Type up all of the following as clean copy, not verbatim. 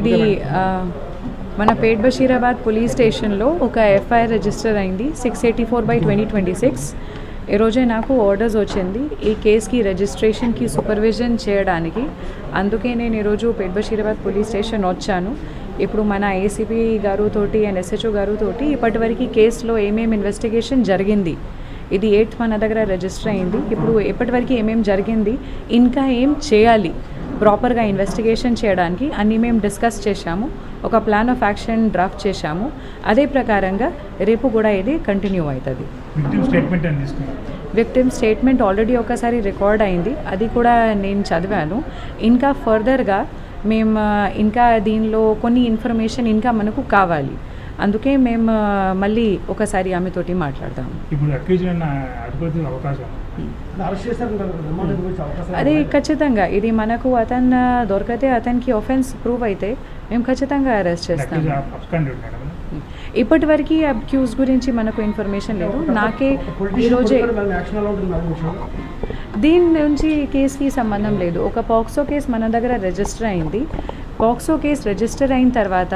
ఇది మన పేట్ బషీరాబాద్ పోలీస్ స్టేషన్లో ఒక ఎఫ్ఐఆర్ రిజిస్టర్ అయింది 684/2026. ఈరోజే నాకు ఆర్డర్స్ వచ్చింది ఈ కేసుకి రిజిస్ట్రేషన్కి సూపర్విజన్ చేయడానికి. అందుకే నేను ఈరోజు పేట్ బషీరాబాద్ పోలీస్ స్టేషన్ వచ్చాను. ఇప్పుడు మన ఏసీపీ గారుతోటి అండ్ ఎస్హెచ్ఓ గారుతోటి ఇప్పటివరకు కేసులో ఏమేమి ఇన్వెస్టిగేషన్ జరిగింది, ఇది 8th మన దగ్గర రిజిస్టర్ అయింది. ఇప్పుడు ఇప్పటివరకు ఏమేమి జరిగింది, ఇంకా ఏం చేయాలి ప్రాపర్గా ఇన్వెస్టిగేషన్ చేయడానికి అన్నీ మేము డిస్కస్ చేశాము. ఒక ప్లాన్ ఆఫ్ యాక్షన్ డ్రాఫ్ట్ చేశాము. అదే ప్రకారంగా రేపు కూడా ఇది కంటిన్యూ అవుతుంది. విక్టిమ్ స్టేట్మెంట్ ఆల్రెడీ ఒకసారి రికార్డ్ అయింది, అది కూడా నేను చదివాను. ఇంకా ఫర్దర్గా మేము ఇంకా దీనిలో కొన్ని ఇన్ఫర్మేషన్ ఇంకా మనకు కావాలి. అందుకే మేము మళ్ళీ ఒకసారి ఆమెతోటి మాట్లాడతాము. అది ఖచ్చితంగా ఇది మనకు అతను దొరికితే అతనికి ఆఫెన్స్ ప్రూవ్ అయితే మేము ఖచ్చితంగా అరెస్ట్ చేస్తాము. ఇప్పటివరకు అక్యూజ్ గురించి మనకు ఇన్ఫర్మేషన్ లేదు. నాకే ఈరోజే దీని నుంచి కేసుకి సంబంధం లేదు. ఒక పాక్సో కేసు మన దగ్గర రిజిస్టర్ అయింది. పాక్సో కేసు రిజిస్టర్ అయిన తర్వాత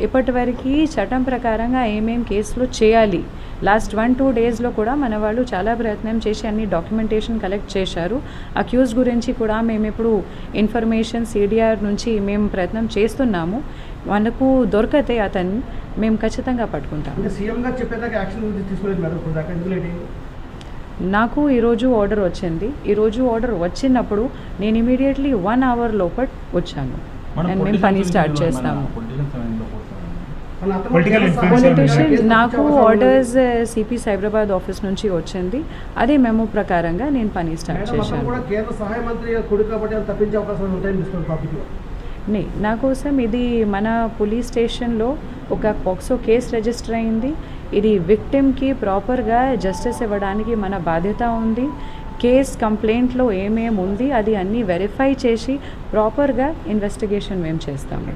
ఇప్పటివరకు చట్టం ప్రకారంగా ఏమేం కేసులు చేయాలి, లాస్ట్ 1-2 డేస్లో కూడా మన వాళ్ళు చాలా ప్రయత్నం చేసి అన్ని డాక్యుమెంటేషన్ కలెక్ట్ చేశారు. అక్యూజ్ గురించి కూడా మేము ఇప్పుడు ఇన్ఫర్మేషన్ సిడిఆర్ నుంచి మేము ప్రయత్నం చేస్తున్నాము. మనకు దొరికితే అతను మేము ఖచ్చితంగా పట్టుకుంటాం. నాకు ఈరోజు ఆర్డర్ వచ్చింది. ఈరోజు ఆర్డర్ వచ్చినప్పుడు నేను ఇమీడియట్లీ 1 అవర్ లోపల వచ్చాను అండ్ మేము పని స్టార్ట్ చేస్తాము. పొలిటీషియన్ నాకు ఆర్డర్స్ సిపి సైబరాబాద్ ఆఫీస్ నుంచి వచ్చింది. అదే మెమో ప్రకారంగా నేను పని స్టార్ట్ చేశాను. నా కోసం ఇది మన పోలీస్ స్టేషన్లో ఒక పాక్సో కేసు రిజిస్టర్ అయింది. ఇది విక్టిమ్కి ప్రాపర్గా జస్టిస్ ఇవ్వడానికి మన బాధ్యత ఉంది. కేస్ కంప్లైంట్లో ఏమేమి ఉంది అది అన్నీ వెరిఫై చేసి ప్రాపర్గా ఇన్వెస్టిగేషన్ మేము చేస్తాము.